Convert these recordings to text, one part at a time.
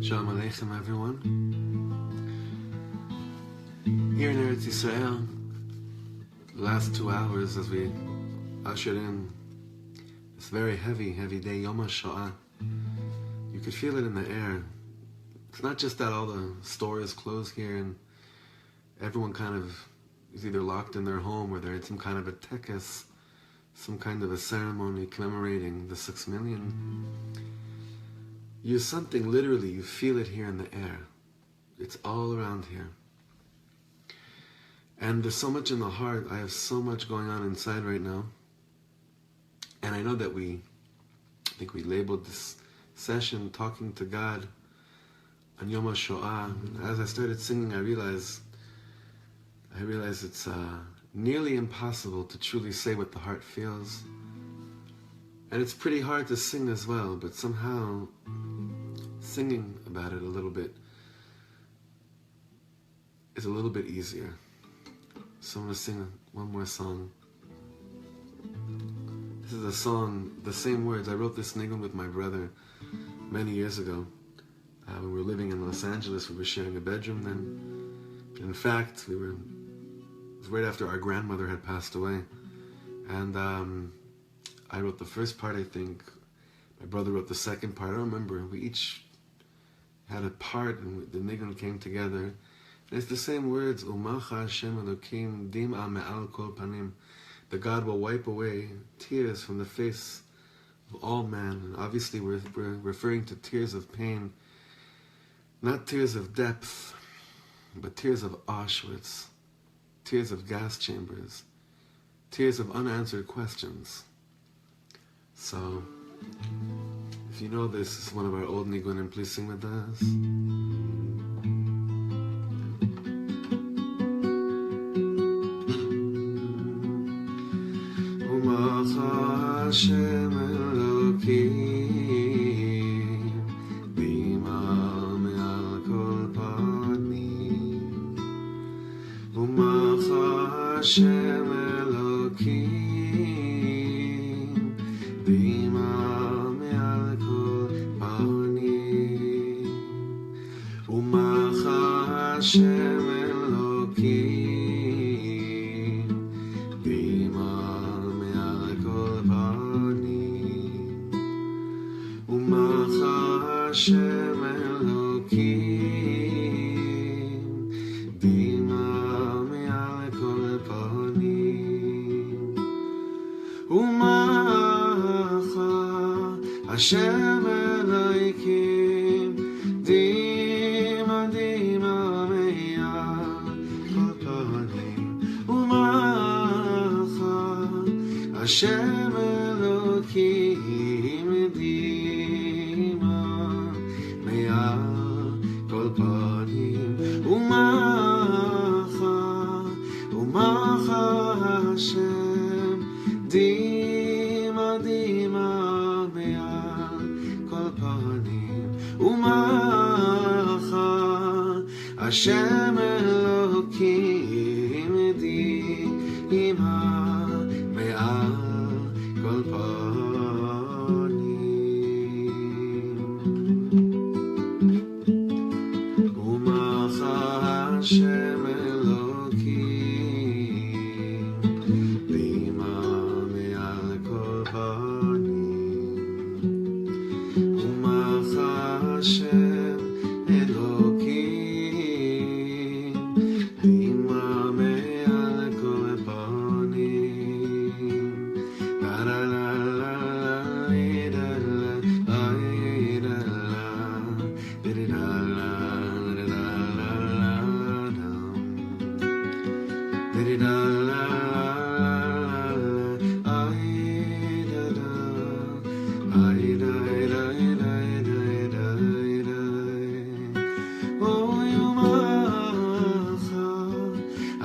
Shalom Aleichem, everyone. Here in Eretz Yisrael, the last 2 hours as we ushered in this very heavy, heavy day, Yom Hashoah. You could feel it in the air. It's not just that all the stores closed here and everyone kind of is either locked in their home or they're in some kind of a tekes, some kind of a ceremony commemorating the 6 million. You're something, literally, you feel it here in the air. It's all around here. And there's so much in the heart. I have so much going on inside right now. And I know that I think we labeled this session Talking to God on Yom HaShoah. As I started singing, I realized it's nearly impossible to truly say what the heart feels. And it's pretty hard to sing as well, but somehow singing about it a little bit is a little bit easier. So I'm going to sing one more song. This is a song, the same words. I wrote this nigun with my brother many years ago. When we were living in Los Angeles, we were sharing a bedroom then. In fact, it was right after our grandmother had passed away. And I wrote the first part, I think. My brother wrote the second part. I don't remember. We each had a part, and the nigun came together. And it's the same words. Umacha Hashem Elokim dim'a me'al kol panim. That God will wipe away tears from the face of all man. And obviously, we're referring to tears of pain, not tears of depth, but tears of Auschwitz, tears of gas chambers, tears of unanswered questions. So, if you know this is one of our old nigunim, please sing with us. Hashem Elokim Bima me'al kol panim Umacha Hashem Elokim Bima me'al kol panim Umacha Hashem Elokim Bima Hashem Elokim Bima me'al kol panim Umacha Hashem Elokim Dima Dima me'al kol panim Umacha Hashem Elokim Dima kol panim Umacha Hashem Dima Dima me'al kol panim Umacha Hashem Elokim Dima me'al kol panim Hashem Elokim Bima me'al kol panim Umacha Hashem Elokim Bima me'al kol panim La la la la la la la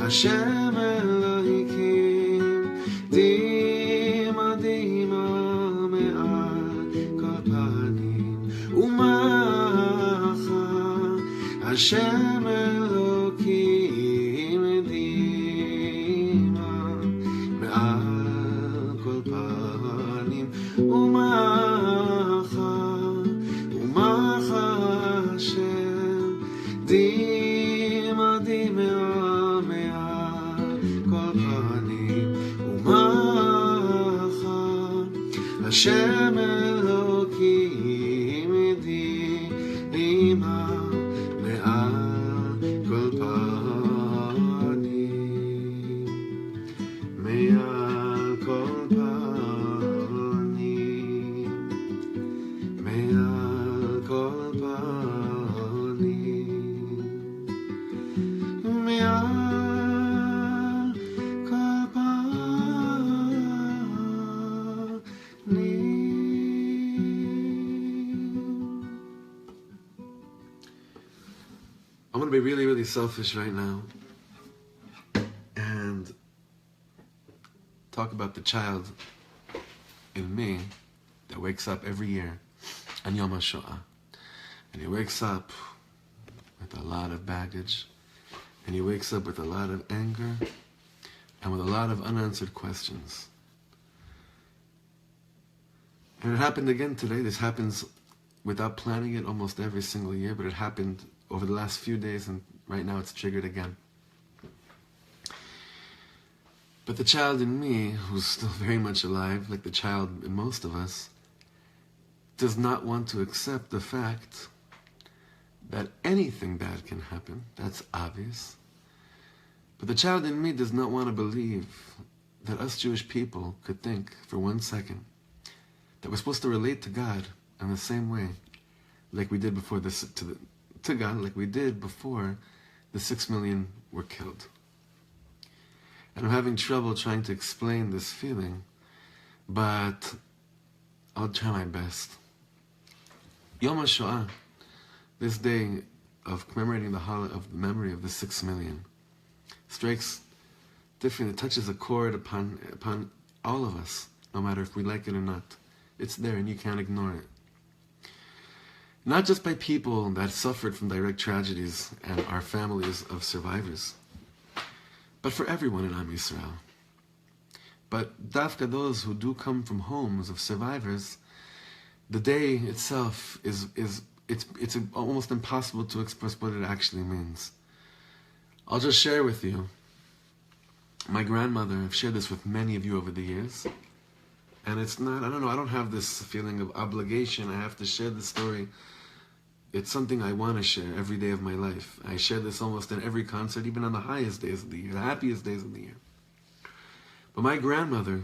Hashem Elokim Dima Dima me'al kol panim Umacha Hashem Elokim Dima me'al kol panim Umacha Hashem Dima Dima Hashem Elokim Dima me'al kol panim me'al kol panim me'al kol panim me'al I'm going to be really, really selfish right now and talk about the child in me that wakes up every year on Yom Hashoah. And he wakes up with a lot of baggage, and he wakes up with a lot of anger and with a lot of unanswered questions. And it happened again today. This happens without planning it almost every single year, but it happened over the last few days, and right now it's triggered again. But the child in me, who's still very much alive, like the child in most of us, does not want to accept the fact that anything bad can happen. That's obvious. But the child in me does not want to believe that us Jewish people could think for 1 second that we're supposed to relate to God in the same way like we did before this, to God, like we did before the 6 million were killed. And I'm having trouble trying to explain this feeling, but I'll try my best. Yom Hashoah, this day of commemorating the memory of the 6 million, strikes different. It touches a chord upon all of us, no matter if we like it or not. It's there and you can't ignore it. Not just by people that suffered from direct tragedies and our families of survivors, but for everyone in Am Yisrael. But dafka those who do come from homes of survivors, the day itself it's almost impossible to express what it actually means. I'll just share with you. My grandmother, I've shared this with many of you over the years, and it's not, I don't know, I don't have this feeling of obligation. I have to share the story. It's something I want to share every day of my life. I share this almost in every concert, even on the highest days of the year, the happiest days of the year. But my grandmother,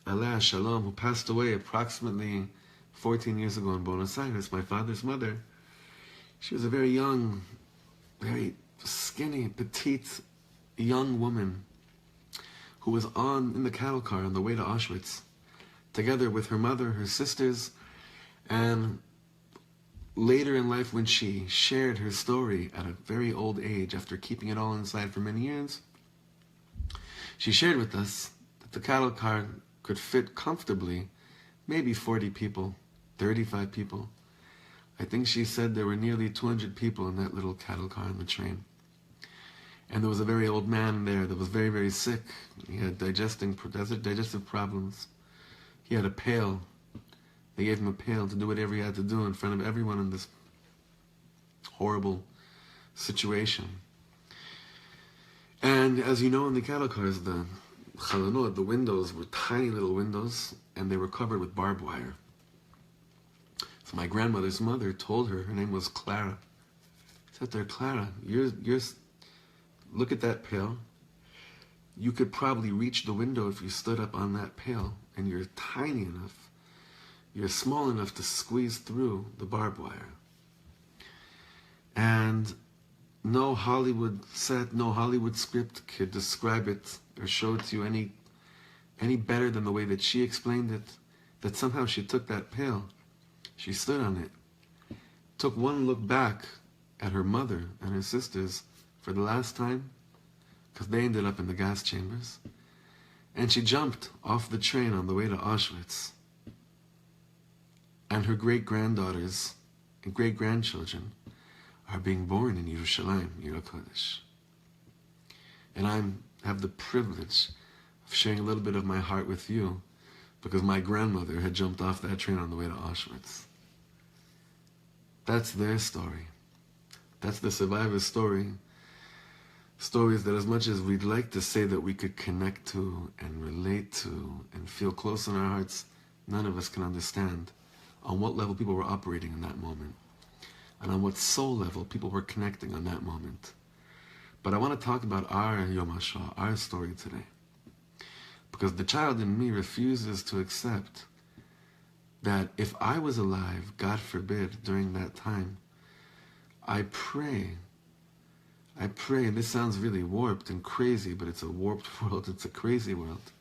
Aleh Shalom, who passed away approximately 14 years ago in Buenos Aires, my father's mother, she was a very young, very skinny, petite, young woman who was in the cattle car on the way to Auschwitz, together with her mother, her sisters, and later in life, when she shared her story at a very old age, after keeping it all inside for many years, she shared with us that the cattle car could fit comfortably maybe 40 people, 35 people. I think she said there were nearly 200 people in that little cattle car on the train. And there was a very old man there that was very, very sick. He had digestive problems. He had a pail. They gave him a pail to do whatever he had to do in front of everyone in this horrible situation. And as you know, in the cattle cars, the chalanot, the windows were tiny little windows, and they were covered with barbed wire. So my grandmother's mother told her name was Clara. She said to her, Clara, look at that pail. You could probably reach the window if you stood up on that pail, and you're tiny enough. You're small enough to squeeze through the barbed wire. And no Hollywood set, no Hollywood script could describe it or show it to you any better than the way that she explained it, that somehow she took that pail, she stood on it, took one look back at her mother and her sisters for the last time, because they ended up in the gas chambers, and she jumped off the train on the way to Auschwitz. And her great-granddaughters and great-grandchildren are being born in Yerushalayim, Yer HaKodesh. And I have the privilege of sharing a little bit of my heart with you, because my grandmother had jumped off that train on the way to Auschwitz. That's their story. That's the survivor's story. Stories that, as much as we'd like to say that we could connect to and relate to and feel close in our hearts, none of us can understand on what level people were operating in that moment, and on what soul level people were connecting on that moment. But I want to talk about our Yom HaShoah, our story today, because the child in me refuses to accept that if I was alive, God forbid, during that time, I pray, and this sounds really warped and crazy, but it's a warped world, it's a crazy world.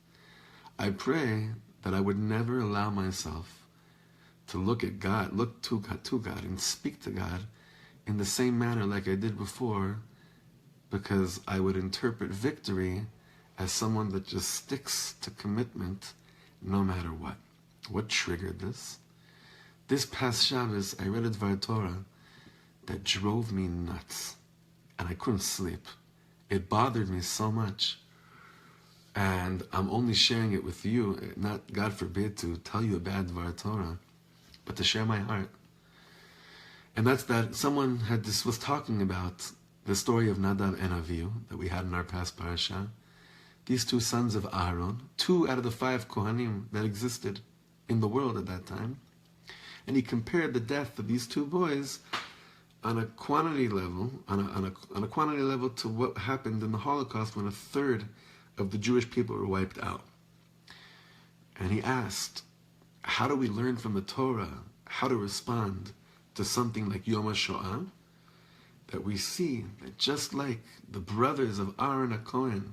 I pray that I would never allow myself to look at God, look to God, and speak to God in the same manner like I did before, because I would interpret victory as someone that just sticks to commitment no matter what. What triggered this? This past Shabbos, I read a Dvar Torah that drove me nuts, and I couldn't sleep. It bothered me so much, and I'm only sharing it with you, not, God forbid, to tell you a bad Dvar Torah, but to share my heart. And that's that someone was talking about the story of Nadav and Avihu that we had in our past parasha. These two sons of Aaron, 2 out of the 5 Kohanim that existed in the world at that time. And he compared the death of these 2 boys on a quantity level, on a quantity level to what happened in the Holocaust when 1/3 of the Jewish people were wiped out. And he asked, how do we learn from the Torah how to respond to something like Yom HaShoah? That we see that just like the brothers of Aaron HaKohen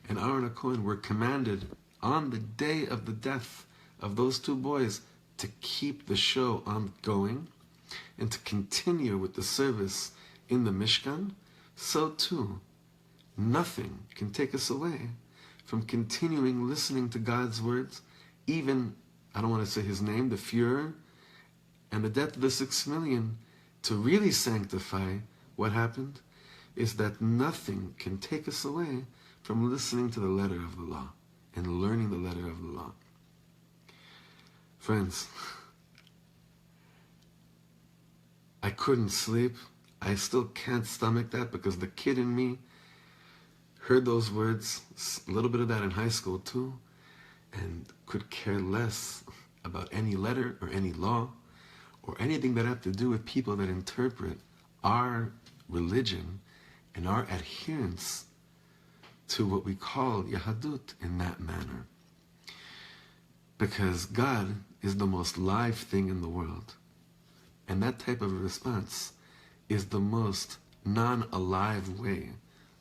and Aaron HaKohen were commanded on the day of the death of those two boys to keep the show on going and to continue with the service in the Mishkan, so too, nothing can take us away from continuing listening to God's words, even, I don't want to say his name, the Fuhrer, and the death of the 6 million, to really sanctify what happened, is that nothing can take us away from listening to the letter of the law and learning the letter of the law. Friends, I couldn't sleep. I still can't stomach that because the kid in me heard those words, a little bit of that in high school too, and could care less about any letter or any law or anything that had to do with people that interpret our religion and our adherence to what we call Yahadut in that manner. Because God is the most live thing in the world. And that type of response is the most non-alive way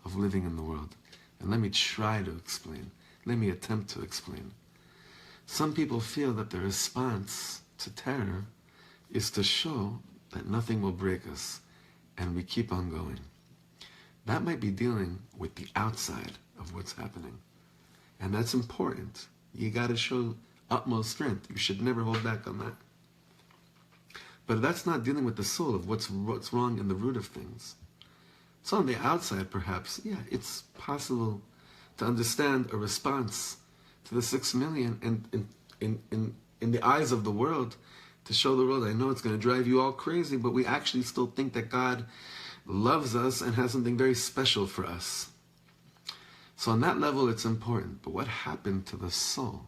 of living in the world. And let me try to explain. Let me attempt to explain. Some people feel that the response to terror is to show that nothing will break us and we keep on going. That might be dealing with the outside of what's happening. And that's important. You got to show utmost strength. You should never hold back on that. But that's not dealing with the soul of what's wrong in the root of things. So on the outside, perhaps, yeah, it's possible to understand a response to the 6 million and in the eyes of the world, to show the world, I know it's going to drive you all crazy, but we actually still think that God loves us and has something very special for us. So on that level, it's important. But what happened to the soul?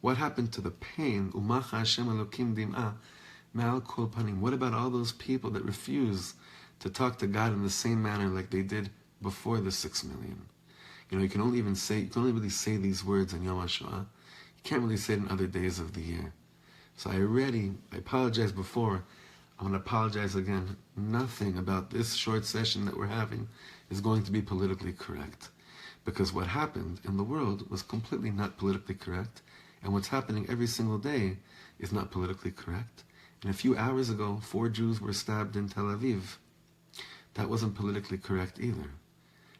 What happened to the pain? Umacha Hashem Elokim dim'ah ma'al kol panim. What about all those people that refuse to talk to God in the same manner like they did before the 6 million? You know, you can only really say these words on Yom Hashoah. You can't really say it in other days of the year. So I apologized before. I want to apologize again. Nothing about this short session that we're having is going to be politically correct. Because what happened in the world was completely not politically correct. And what's happening every single day is not politically correct. And a few hours ago, 4 Jews were stabbed in Tel Aviv. That wasn't politically correct either.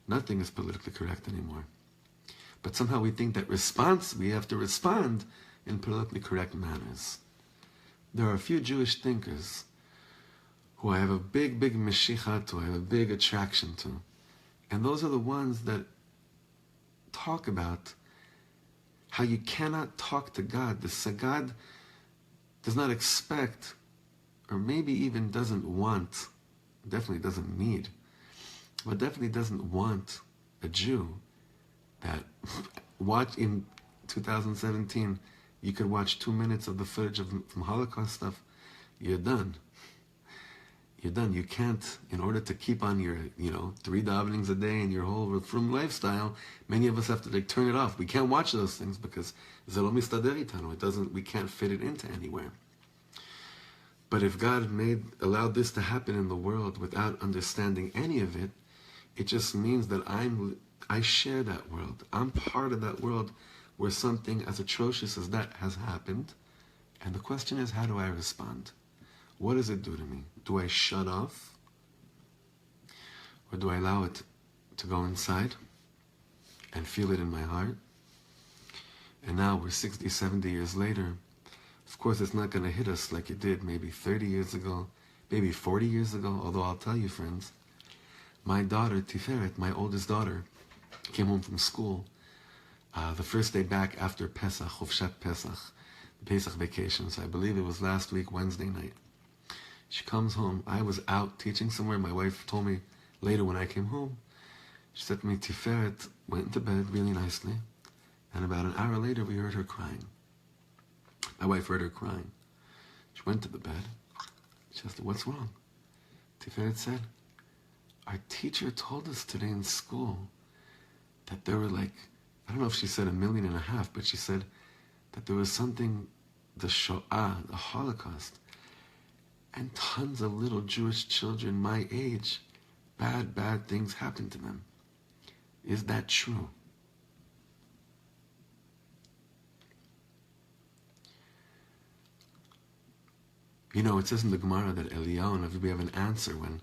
Nothing is politically correct anymore. But somehow we think that we have to respond in politically correct manners. There are a few Jewish thinkers who I have a big meshicha to, I have a big attraction to. And those are the ones that talk about how you cannot talk to God. God does not expect, or maybe even doesn't want, definitely doesn't need, but definitely doesn't want a Jew that watch in 2017, you could watch 2 minutes of the footage from Holocaust stuff, you're done. You're done. You can't, in order to keep on your, 3 davenings a day and your whole frum lifestyle, many of us have to turn it off. We can't watch those things because we can't fit it into anywhere. But if God allowed this to happen in the world without understanding any of it, it just means that I share that world. I'm part of that world where something as atrocious as that has happened. And the question is, how do I respond? What does it do to me? Do I shut off? Or do I allow it to go inside and feel it in my heart? And now we're 60, 70 years later. Of course, it's not going to hit us like it did maybe 30 years ago, maybe 40 years ago. Although I'll tell you, friends, my daughter, Tiferet, my oldest daughter, came home from school the first day back after Pesach, Chofshat Pesach, the Pesach vacation. So I believe it was last week, Wednesday night. She comes home. I was out teaching somewhere. My wife told me later when I came home, she said to me, Tiferet went into bed really nicely, and about an hour later we heard her crying. My wife heard her crying. She went to the bed. She asked her, what's wrong? Tiferet said, our teacher told us today in school that there were I don't know if she said 1.5 million, but she said that there was something, the Shoah, the Holocaust, and tons of little Jewish children my age, bad things happened to them. Is that true? You know, it says in the Gemara that Eliyahu and Rabbi have an answer when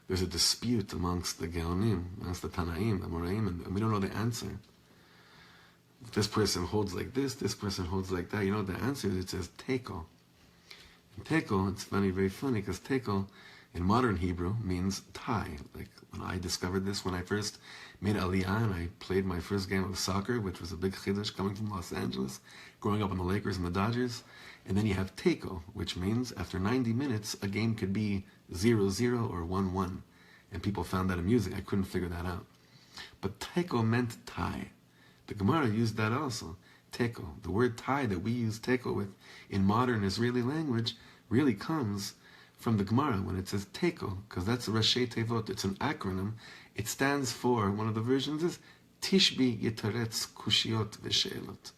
there's a dispute amongst the Geonim, amongst the Tanaim, the Moraim, and we don't know the answer. This person holds like this person holds like that. You know what the answer is? It says tekel. And tekel, it's funny, very funny, because tekel in modern Hebrew means tie. Like when I discovered this, when I first made Aliyah and I played my first game of soccer, which was a big chiddush coming from Los Angeles, growing up on the Lakers and the Dodgers. And then you have tekel, which means after 90 minutes, a game could be 0-0 or 1-1. And people found that amusing. I couldn't figure that out. But tekel meant tie. The Gemara used that also. Tekel. The word tie that we use tekel with in modern Israeli language really comes from the Gemara when it says tekel, because that's Rashi Tevot. It's an acronym. It stands for, one of the versions is Tishbi Yitaretz Kushiot V'She'elot.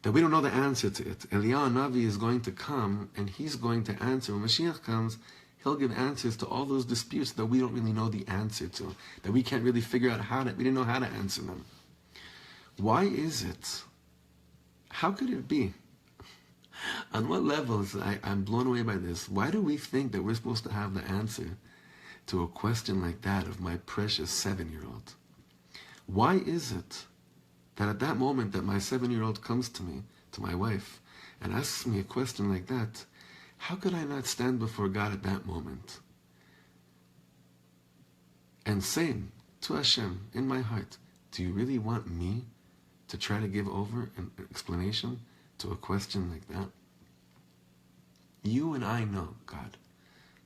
That we don't know the answer to it. Eliyahu Navi is going to come and he's going to answer. When Mashiach comes, he'll give answers to all those disputes that we don't really know the answer to, that we can't really figure out we didn't know how to answer them. Why is it? How could it be? On what levels? I'm blown away by this. Why do we think that we're supposed to have the answer to a question like that of my precious 7-year-old? Why is it that at that moment that my 7-year-old comes to me, to my wife, and asks me a question like that, how could I not stand before God at that moment and say to Hashem in my heart, do you really want me to try to give over an explanation to a question like that? You and I know, God,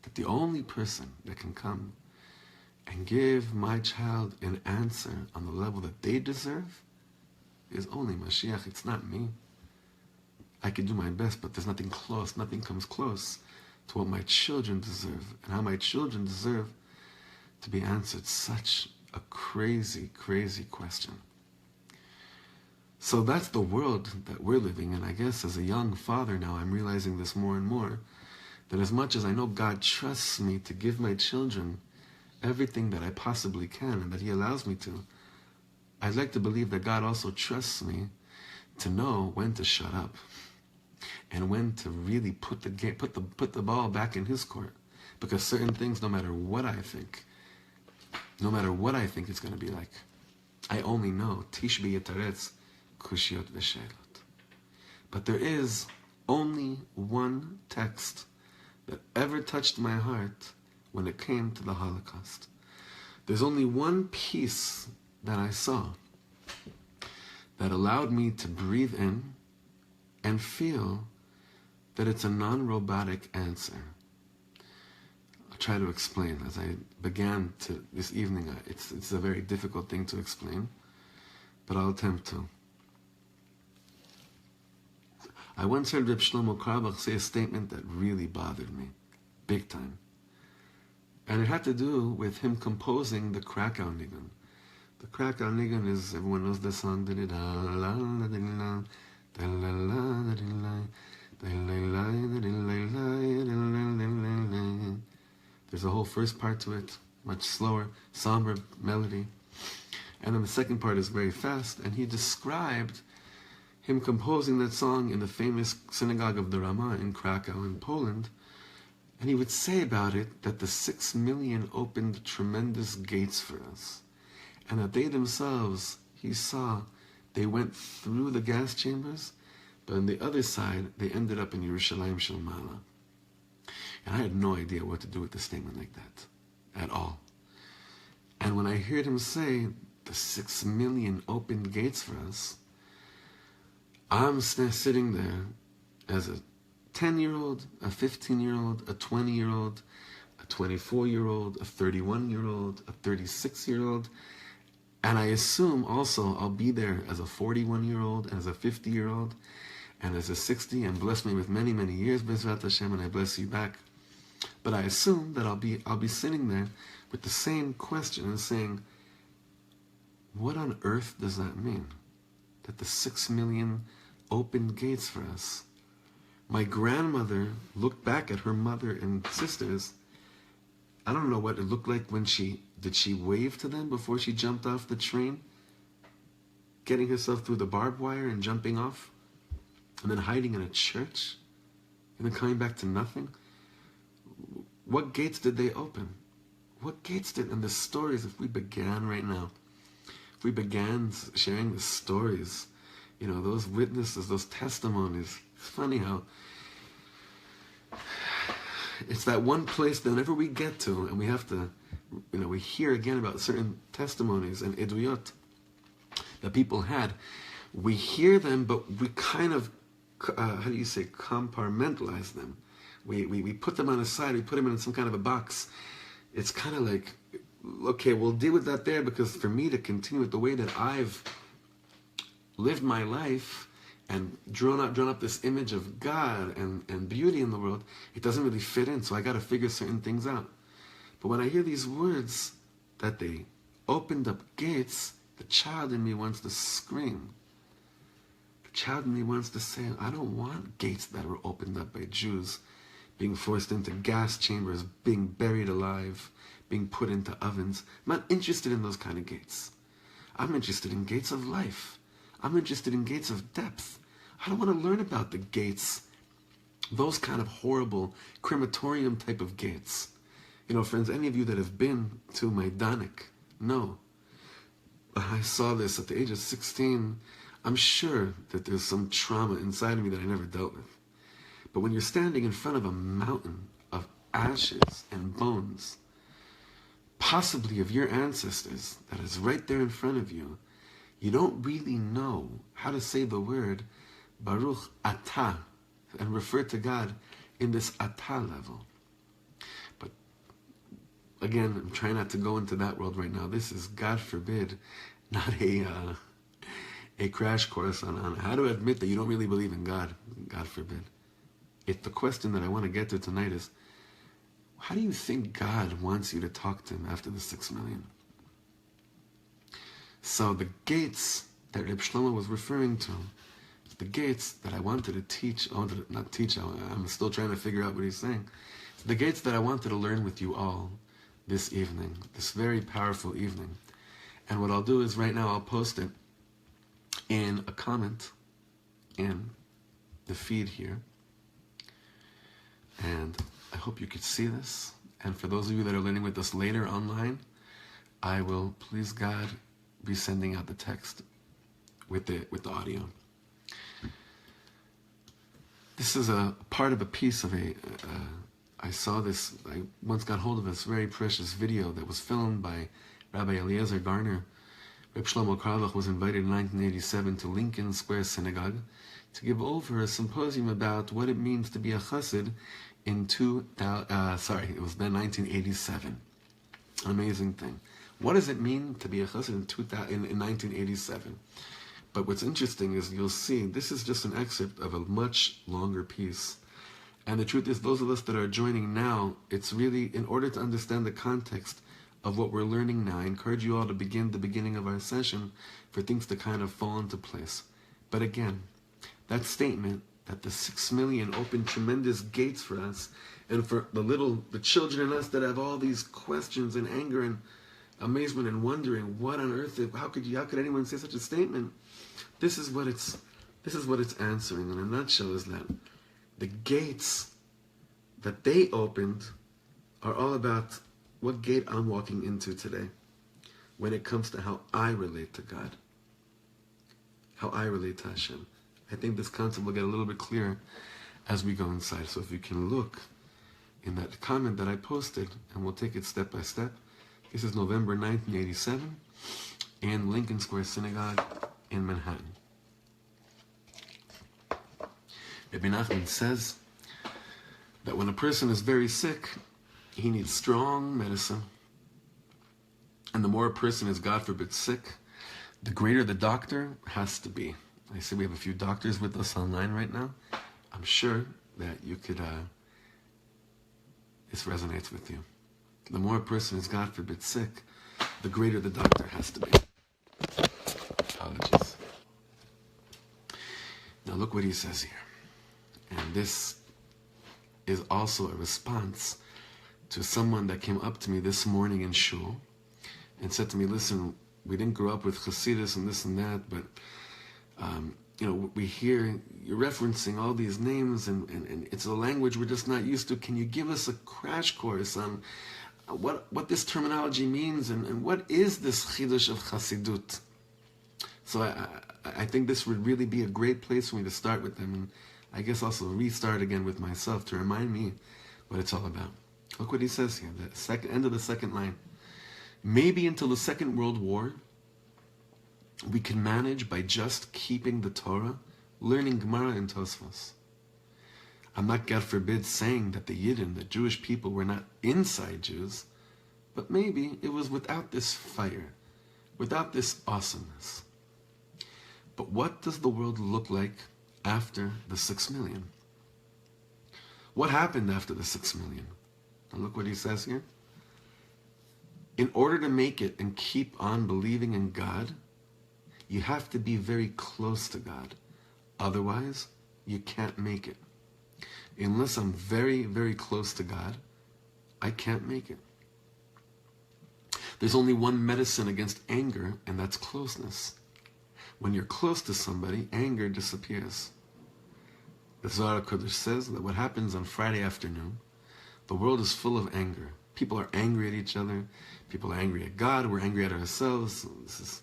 that the only person that can come and give my child an answer on the level that they deserve is only Mashiach. It's not me. I can do my best, but there's nothing close. Nothing comes close to what my children deserve and how my children deserve to be answered such a crazy, crazy question. So that's the world that we're living in. I guess as a young father now, I'm realizing this more and more, that as much as I know God trusts me to give my children everything that I possibly can and that He allows me to, I'd like to believe that God also trusts me to know when to shut up and when to really put the ball back in His court. Because certain things, no matter what I think it's going to be like, I only know Tishbi Yitaretz Kushiot V'She'elot. But there is only one text that ever touched my heart when it came to the Holocaust. There's only one piece that I saw that allowed me to breathe in and feel that it's a non-robotic answer. I'll try to explain. As I began to this evening, it's a very difficult thing to explain, but I'll attempt to. I once heard Rabbi Shlomo Katz say a statement that really bothered me, big time. And it had to do with him composing the Krakow Nigun. The Krakow Nigun is, everyone knows the song, there's a whole first part to it, much slower, somber melody. And then the second part is very fast, and he described him composing that song in the famous synagogue of the Ramah in Krakow in Poland. And he would say about it that the 6 million opened tremendous gates for us. And that they themselves, he saw, they went through the gas chambers, but on the other side, they ended up in Yerushalayim Shel Mala. And I had no idea what to do with a statement like that, at all. And when I heard him say, the 6 million opened gates for us, I'm sitting there as a 10-year-old, a 15-year-old, a 20-year-old, a 24-year-old, a 31-year-old, a 36-year-old, and I assume also I'll be there as a 41-year-old, and as a 50-year-old, and as a 60, and bless me with many, many years, B'ezrat Hashem, and I bless you back. But I assume that I'll be sitting there with the same question and saying, what on earth does that mean? That the 6 million opened gates for us. My grandmother looked back at her mother and sisters. I don't know what it looked like when did she wave to them before she jumped off the train? Getting herself through the barbed wire and jumping off? And then hiding in a church? And then coming back to nothing? What gates did they open? What gates did, and the stories, if we began right now, if we began sharing the stories, those witnesses, those testimonies, it's funny how it's that one place that whenever we get to, and we have to, we hear again about certain testimonies and eduyot that people had, we hear them, but we kind of, compartmentalize them. We put them on the side, we put them in some kind of a box. It's kind of like, okay, we'll deal with that there, because for me to continue with the way that I've lived my life and drawn up this image of God and beauty in the world, it doesn't really fit in, so I got to figure certain things out. But when I hear these words, that they opened up gates, the child in me wants to scream. The child in me wants to say, I don't want gates that were opened up by Jews, being forced into gas chambers, being buried alive, being put into ovens. I'm not interested in those kind of gates. I'm interested in gates of life. I'm interested in gates of depth. I don't want to learn about the gates, those kind of horrible crematorium type of gates. Friends, any of you that have been to Maidanek know. I saw this at the age of 16. I'm sure that there's some trauma inside of me that I never dealt with. But when you're standing in front of a mountain of ashes and bones, possibly of your ancestors, that is right there in front of you, you don't really know how to say the word Baruch Atah and refer to God in this Atah level. But again, I'm trying not to go into that world right now. This is, God forbid, not a crash course on how to admit that you don't really believe in God. God forbid. The question that I want to get to tonight is, how do you think God wants you to talk to him after the 6 million? So the gates that Reb Shlomo was referring to, the gates that I wanted to teach, I'm still trying to figure out what he's saying. The gates that I wanted to learn with you all this evening, this very powerful evening. And what I'll do is right now I'll post it in a comment in the feed here. And I hope you could see this. And for those of you that are learning with us later online, I will, please God, be sending out the text with the audio. This is a part of a piece of I saw this, I once got hold of this very precious video that was filmed by Rabbi Eliezer Garner. Reb Shlomo Katz was invited in 1987 to Lincoln Square Synagogue to give over a symposium about what it means to be a chassid in it was then 1987. Amazing thing. What does it mean to be a chassid in 1987? But what's interesting is you'll see, this is just an excerpt of a much longer piece. And the truth is, those of us that are joining now, it's really, in order to understand the context of what we're learning now, I encourage you all to begin the beginning of our session for things to kind of fall into place. But again, that statement that the 6 million opened tremendous gates for us, and for the children in us that have all these questions and anger and amazement and wondering, what on earth, how could anyone say such a statement? This is what it's answering in a nutshell, is that the gates that they opened are all about what gate I'm walking into today when it comes to how I relate to God, how I relate to Hashem. I think this concept will get a little bit clearer as we go inside. So if you can look in that comment that I posted, and we'll take it step by step. This is November 1987 in Lincoln Square Synagogue in Manhattan. Rabbi Nachman says that when a person is very sick, he needs strong medicine. And the more a person is, God forbid, sick, the greater the doctor has to be. I see we have a few doctors with us online right now. I'm sure that you could, this resonates with you. The more a person is, God forbid, sick, the greater the doctor has to be. Apologies. Now look what he says here. And this is also a response to someone that came up to me this morning in shul and said to me, listen, we didn't grow up with Hasidus and this and that, but we hear you're referencing all these names, and it's a language we're just not used to. Can you give us a crash course on what this terminology means, and what is this chidush of Hasidut? So I think this would really be a great place for me to start with them, and I guess also restart again with myself to remind me what it's all about. Look what he says here, the end of the second line. Maybe until the Second World War, we can manage by just keeping the Torah, learning Gemara and Tosfos. I'm not, God forbid, saying that the Yidden, the Jewish people, were not inside Jews, but maybe it was without this fire, without this awesomeness. But what does the world look like after the 6 million? What happened after the 6 million? And look what he says here. In order to make it and keep on believing in God, you have to be very close to God. Otherwise, you can't make it. Unless I'm very, very close to God, I can't make it. There's only one medicine against anger, and that's closeness. When you're close to somebody, anger disappears. The Zohar HaKadosh says that what happens on Friday afternoon, the world is full of anger. People are angry at each other. People are angry at God. We're angry at ourselves. This is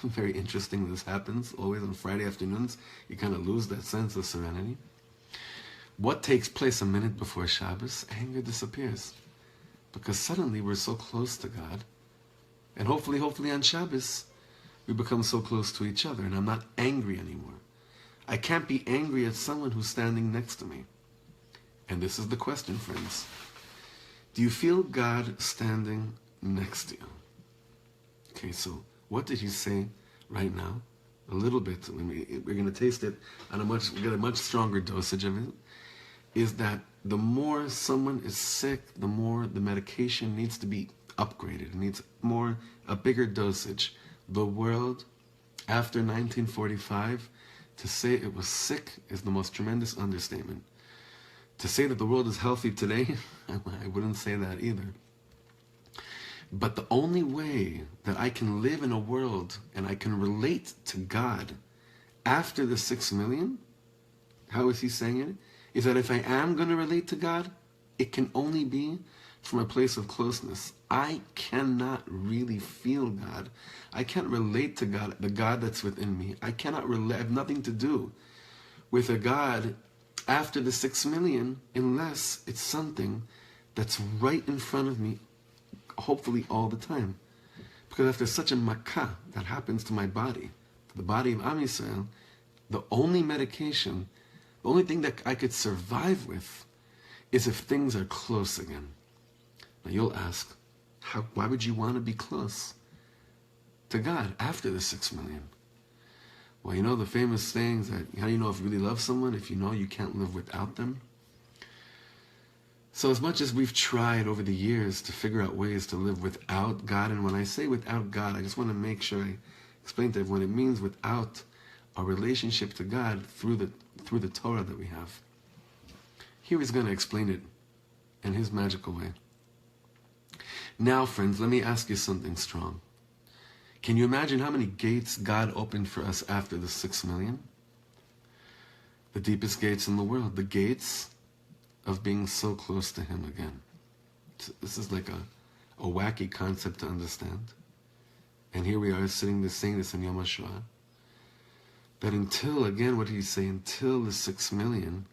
very interesting. This happens always on Friday afternoons. You kind of lose that sense of serenity. What takes place a minute before Shabbos? Anger disappears. Because suddenly we're so close to God. And hopefully on Shabbos, we become so close to each other. And I'm not angry anymore. I can't be angry at someone who's standing next to me. And this is the question, friends. Do you feel God standing next to you? Okay, so what did he say right now? A little bit. We're going to taste it on we get a much stronger dosage of it. Is that the more someone is sick, the more the medication needs to be upgraded. It needs a bigger dosage. The world, after 1945, to say it was sick is the most tremendous understatement. To say that the world is healthy today, I wouldn't say that either. But the only way that I can live in a world and I can relate to God after the 6 million, how is he saying it? Is that if I am going to relate to God, it can only be from a place of closeness. I cannot really feel God. I can't relate to God, the God that's within me. I have nothing to do with a God after the 6 million unless it's something that's right in front of me, hopefully all the time. Because after such a makkah that happens to my body, to the body of Am Yisrael, the only medication, the only thing that I could survive with is if things are close again. Now you'll ask, why would you want to be close to God after the 6 million? Well, you know the famous sayings that, how do you know if you really love someone? If you know you can't live without them. So as much as we've tried over the years to figure out ways to live without God, and when I say without God, I just want to make sure I explain to everyone, it means without our relationship to God through the Torah that we have. Here he's going to explain it in his magical way. Now, friends, let me ask you something strong. Can you imagine how many gates God opened for us after the 6 million? The deepest gates in the world. The gates of being so close to him again. This is like a wacky concept to understand. And here we are saying this in Yom Hashoah. That until, again, what did he say? Until the 6 million,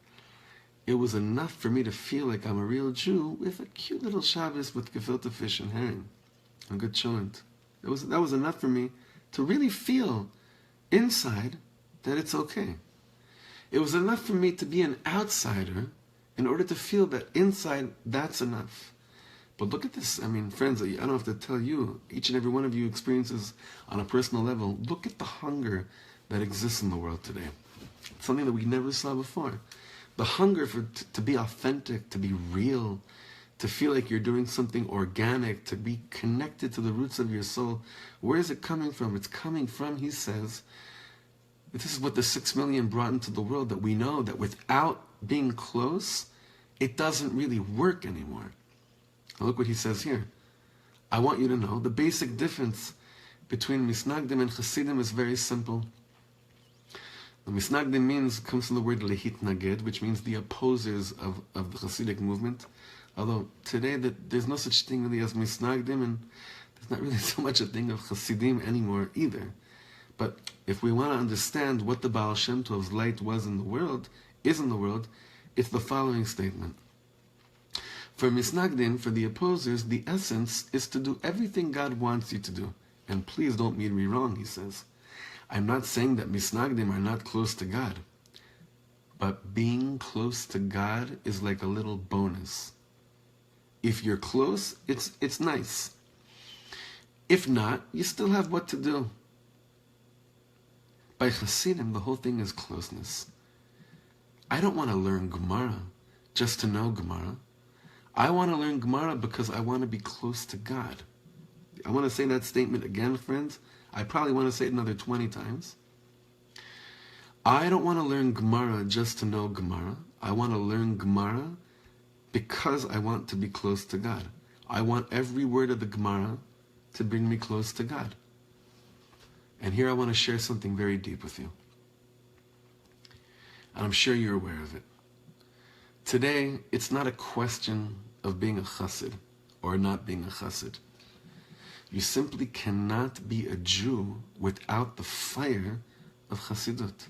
it was enough for me to feel like I'm a real Jew with a cute little Shabbos with gefilte fish and herring. A good cholent. That was enough for me to really feel inside that it's okay. It was enough for me to be an outsider in order to feel that inside that's enough. But look at this. I mean, friends, I don't have to tell you. Each and every one of you experiences on a personal level. Look at the hunger that exists in the world today. It's something that we never saw before. The hunger to be authentic, to be real, to feel like you're doing something organic, to be connected to the roots of your soul. Where is it coming from? It's coming from, he says, this is what the 6 million brought into the world, that we know that without being close, it doesn't really work anymore. Now look what he says here. I want you to know the basic difference between Misnagdim and Hasidim is very simple. Misnagdim comes from the word lehitnaged, which means the opposers of the Hasidic movement. Although today there's no such thing really as misnagdim, and there's not really so much a thing of Hasidim anymore either. But if we want to understand what the Baal Shem Tov's light is in the world, it's the following statement. For misnagdim, for the opposers, the essence is to do everything God wants you to do. And please don't read me wrong, he says. I'm not saying that misnagdim are not close to God. But being close to God is like a little bonus. If you're close, it's nice. If not, you still have what to do. By Hasidim, the whole thing is closeness. I don't want to learn Gemara just to know Gemara. I want to learn Gemara because I want to be close to God. I want to say that statement again, friends. I probably want to say it another 20 times. I don't want to learn Gemara just to know Gemara. I want to learn Gemara because I want to be close to God. I want every word of the Gemara to bring me close to God. And here I want to share something very deep with you. And I'm sure you're aware of it. Today, it's not a question of being a chassid or not being a chassid. You simply cannot be a Jew without the fire of Hasidut.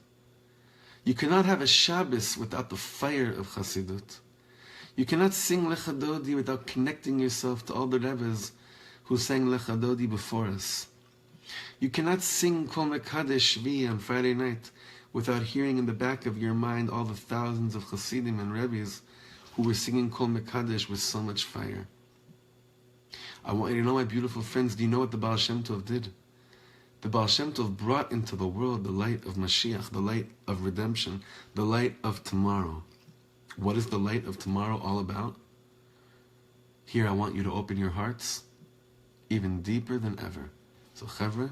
You cannot have a Shabbos without the fire of Hasidut. You cannot sing Lechadodi without connecting yourself to all the Rebbes who sang Lechadodi before us. You cannot sing Kol Mekadesh Shvi on Friday night without hearing in the back of your mind all the thousands of Hasidim and Rebbes who were singing Kol Mekadesh with so much fire. I want you to know, my beautiful friends, do you know what the Baal Shem Tov did? The Baal Shem Tov brought into the world the light of Mashiach, the light of redemption, the light of tomorrow. What is the light of tomorrow all about? Here I want you to open your hearts even deeper than ever. So Chevra,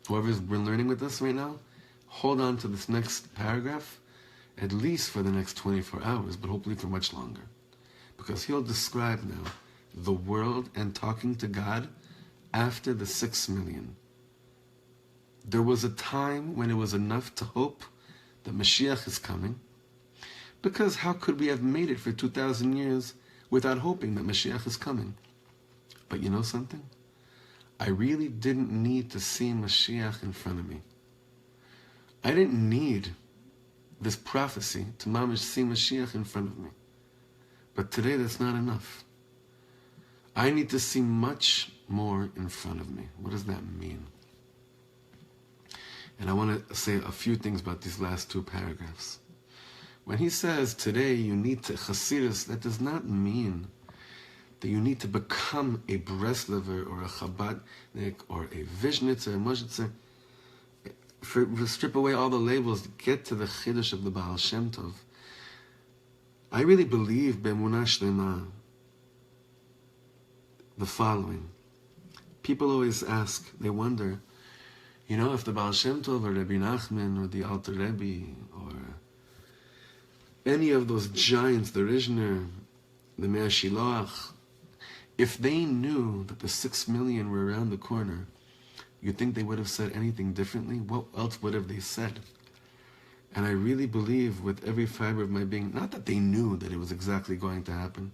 whoever's been learning with us right now, hold on to this next paragraph at least for the next 24 hours, but hopefully for much longer. Because he'll describe now the world and talking to God after the 6 million. There was a time when it was enough to hope that Mashiach is coming, because how could we have made it for 2,000 years without hoping that Mashiach is coming? But you know something? I really didn't need to see Mashiach in front of me. I didn't need this prophecy to mamish see Mashiach in front of me. But today that's not enough. I need to see much more in front of me. What does that mean? And I want to say a few things about these last 2 paragraphs. When he says today you need to Hasidus, that does not mean that you need to become a Breslever or a Chabadnik or a Vishnitzer, a Moshe. Strip away all the labels, get to the Chiddush of the Baal Shem Tov. I really believe Be'emunah Shlema the following. People always ask, they wonder, you know, if the Baal Shem Tov or Rabbi Nachman or the Alter Rebbe or any of those giants, the Rizhner, the Meir Shiloach, if they knew that the 6 million were around the corner, you think they would have said anything differently? What else would have they said? And I really believe with every fiber of my being, not that they knew that it was exactly going to happen,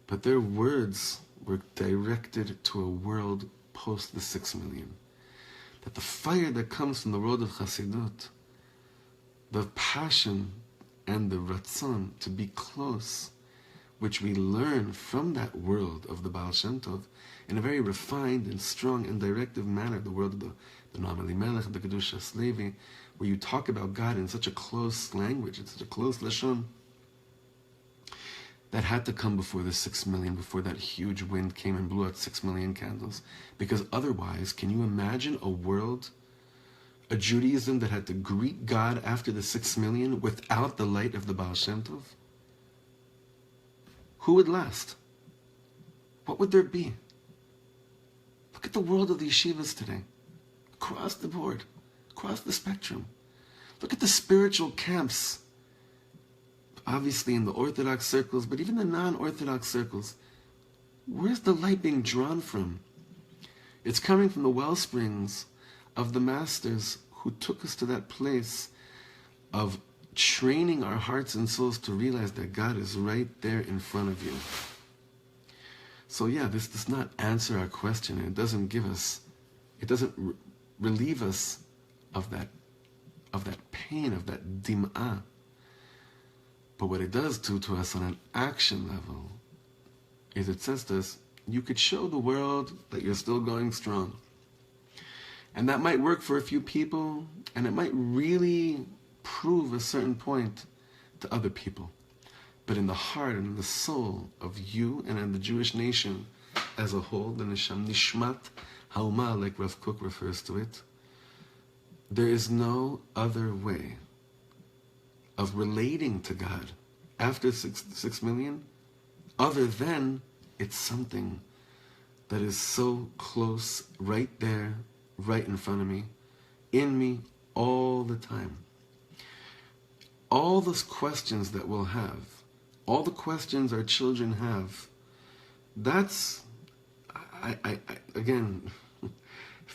but their words were directed to a world post the 6 million. That the fire that comes from the world of Hasidut, the passion and the ratzon to be close, which we learn from that world of the Baal Shem Tov in a very refined and strong and directive manner, the world of the Noam Elimelech, the Kedushas Levi, where you talk about God in such a close language, in such a close lashon, that had to come before the 6 million, before that huge wind came and blew out 6 million candles. Because otherwise, can you imagine a world, a Judaism that had to greet God after the 6 million without the light of the Baal Shem Tov? Who would last? What would there be? Look at the world of the yeshivas today. Across the board. Across the spectrum. Look at the spiritual camps. Obviously in the Orthodox circles, but even the non-Orthodox circles. Where's the light being drawn from? It's coming from the well springs of the masters who took us to that place of training our hearts and souls to realize that God is right there in front of you. So yeah, this does not answer our question, and it doesn't relieve us of that pain, of that dim'ah. But what it does do to us on an action level is it says to us, you could show the world that you're still going strong. And that might work for a few people, and it might really prove a certain point to other people. But in the heart and in the soul of you and in the Jewish nation as a whole, the Nishmat Haumah, like Rav Kook refers to it, there is no other way of relating to God after 6 million other than it's something that is so close, right there, right in front of me, in me, all the time. All those questions that we'll have, all the questions our children have, that's, again,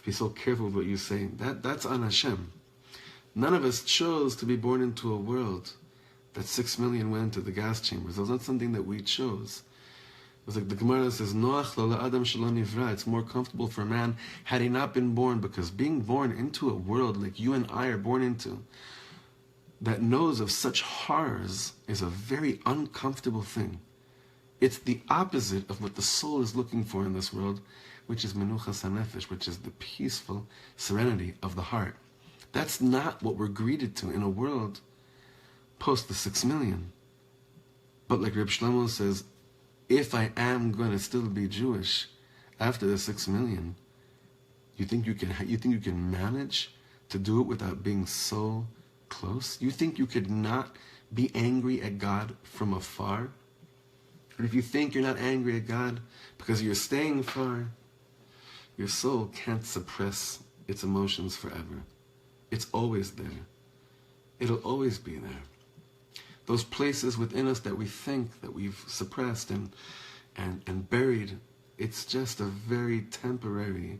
be so careful with what you say, that's on Hashem. None of us chose to be born into a world that 6 million went into the gas chambers. That was not something that we chose. It was like the Gemara says, Noach lo la'adam shelo nivra. It's more comfortable for a man had he not been born, because being born into a world like you and I are born into, that knows of such horrors, is a very uncomfortable thing. It's the opposite of what the soul is looking for in this world, which is menuchas hanefesh, which is the peaceful serenity of the heart. That's not what we're greeted to in a world post the 6 million. But like Reb Shlomo says, if I am going to still be Jewish after the 6 million, you think you can manage to do it without being so close? You think you could not be angry at God from afar? And if you think you're not angry at God because you're staying far, your soul can't suppress its emotions forever. It's always there. It'll always be there. Those places within us that we think that we've suppressed and buried, it's just a very temporary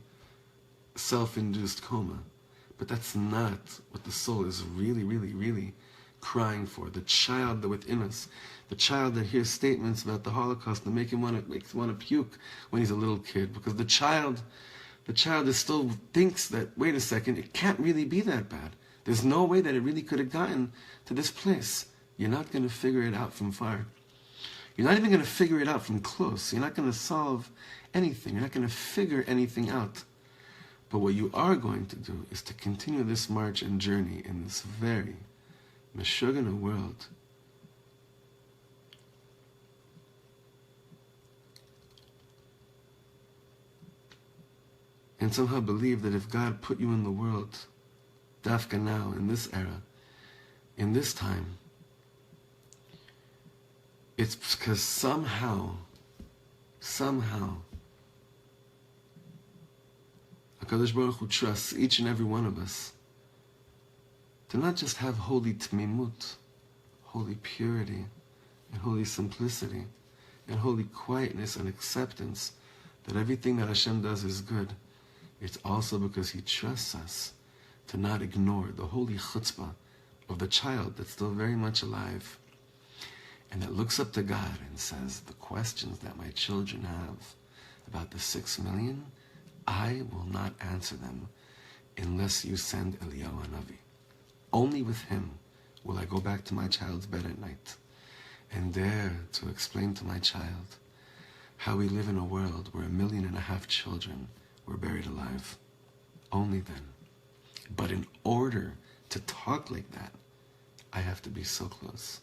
self-induced coma. But that's not what the soul is really, really, really crying for. The child that within us, the child that hears statements about the Holocaust that make him want to puke when he's a little kid, because the child is still thinks that, wait a second, it can't really be that bad. There's no way that it really could have gotten to this place. You're not going to figure it out from far. You're not even going to figure it out from close. You're not going to solve anything. You're not going to figure anything out. But what you are going to do is to continue this march and journey in this very meshugana world. And somehow believe that if God put you in the world, dafka now, in this era, in this time, it's because somehow, HaKadosh Baruch Hu trusts each and every one of us to not just have holy tmimut, holy purity, and holy simplicity, and holy quietness and acceptance that everything that Hashem does is good. It's also because He trusts us to not ignore the holy chutzpah of the child that's still very much alive, and that looks up to God and says, the questions that my children have about the 6 million, I will not answer them unless you send Eliyahu Hanavi. Only with him will I go back to my child's bed at night and dare to explain to my child how we live in a world where 1.5 million children were buried alive. Only then. But in order to talk like that, I have to be so close.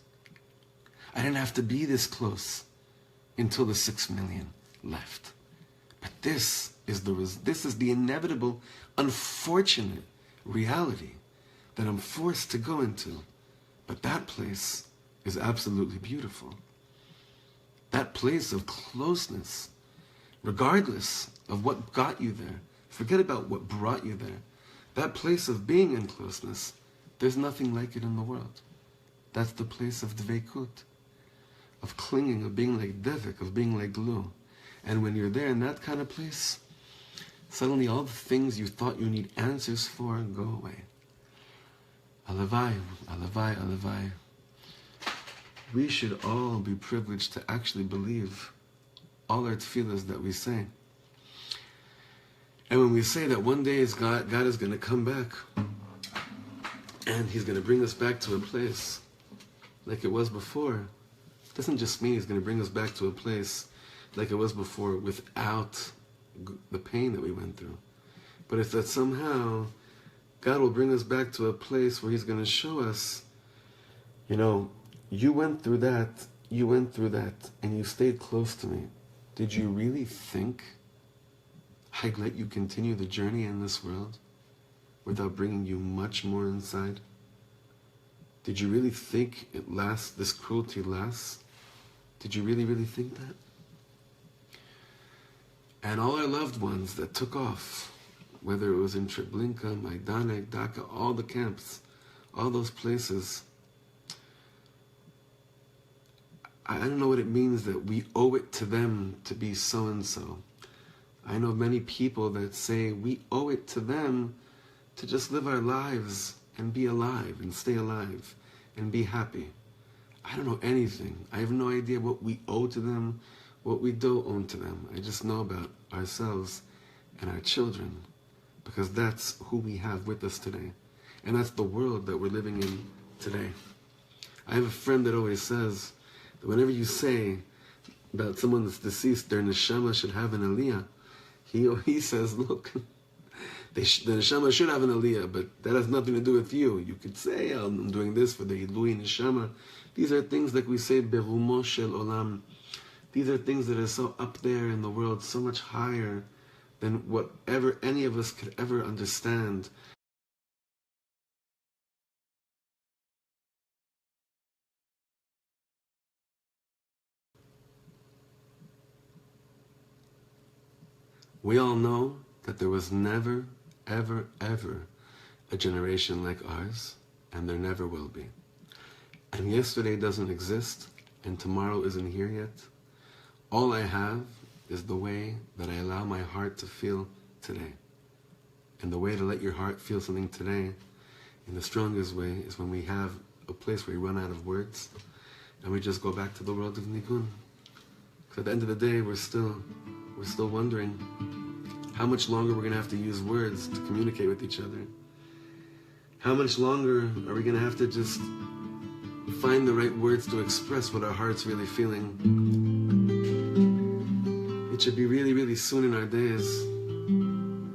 I didn't have to be this close until the 6 million left. But this is the inevitable, unfortunate reality that I'm forced to go into. But that place is absolutely beautiful. That place of closeness, regardless of what got you there, forget about what brought you there. That place of being in closeness, there's nothing like it in the world. That's the place of dveikut, of clinging, of being like devik, of being like glue. And when you're there in that kind of place, suddenly all the things you thought you need answers for go away. Alavai, alavai, alavai. We should all be privileged to actually believe all our tefillahs that we say. And when we say that one day God is going to come back, and He's going to bring us back to a place like it was before, it doesn't just mean He's going to bring us back to a place like it was before without the pain that we went through. But it's that somehow God will bring us back to a place where He's going to show us, you went through that, and you stayed close to me. Did you really think I'd let you continue the journey in this world without bringing you much more inside? Did you really think this cruelty lasts? Did you really, really think that? And all our loved ones that took off, whether it was in Treblinka, Majdanek, Dhaka, all the camps, all those places, I don't know what it means that we owe it to them to be so-and-so. I know many people that say we owe it to them to just live our lives and be alive and stay alive and be happy. I don't know anything. I have no idea what we owe to them, what we don't owe to them. I just know about ourselves and our children, because that's who we have with us today. And that's the world that we're living in today. I have a friend that always says that whenever you say about someone that's deceased, their neshama should have an aliyah, he says, look, the neshama should have an aliyah, but that has nothing to do with you. You could say, I'm doing this for the hilui neshama. These are things like we say, berumo shel olam. These are things that are so up there in the world, so much higher than whatever any of us could ever understand. We all know that there was never, ever, ever a generation like ours, and there never will be. And yesterday doesn't exist, and tomorrow isn't here yet. All I have is the way that I allow my heart to feel today. And the way to let your heart feel something today, in the strongest way, is when we have a place where we run out of words, and we just go back to the world of Nigun. Because at the end of the day, we're still wondering how much longer we're going to have to use words to communicate with each other. How much longer are we going to have to just find the right words to express what our heart's really feeling? It should be really, really soon in our days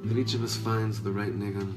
that each of us finds the right nigun.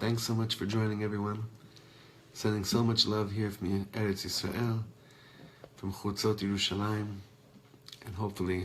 Thanks so much for joining, everyone. Sending so much love here from Eretz Yisrael, from Chutzot Yerushalayim, and hopefully,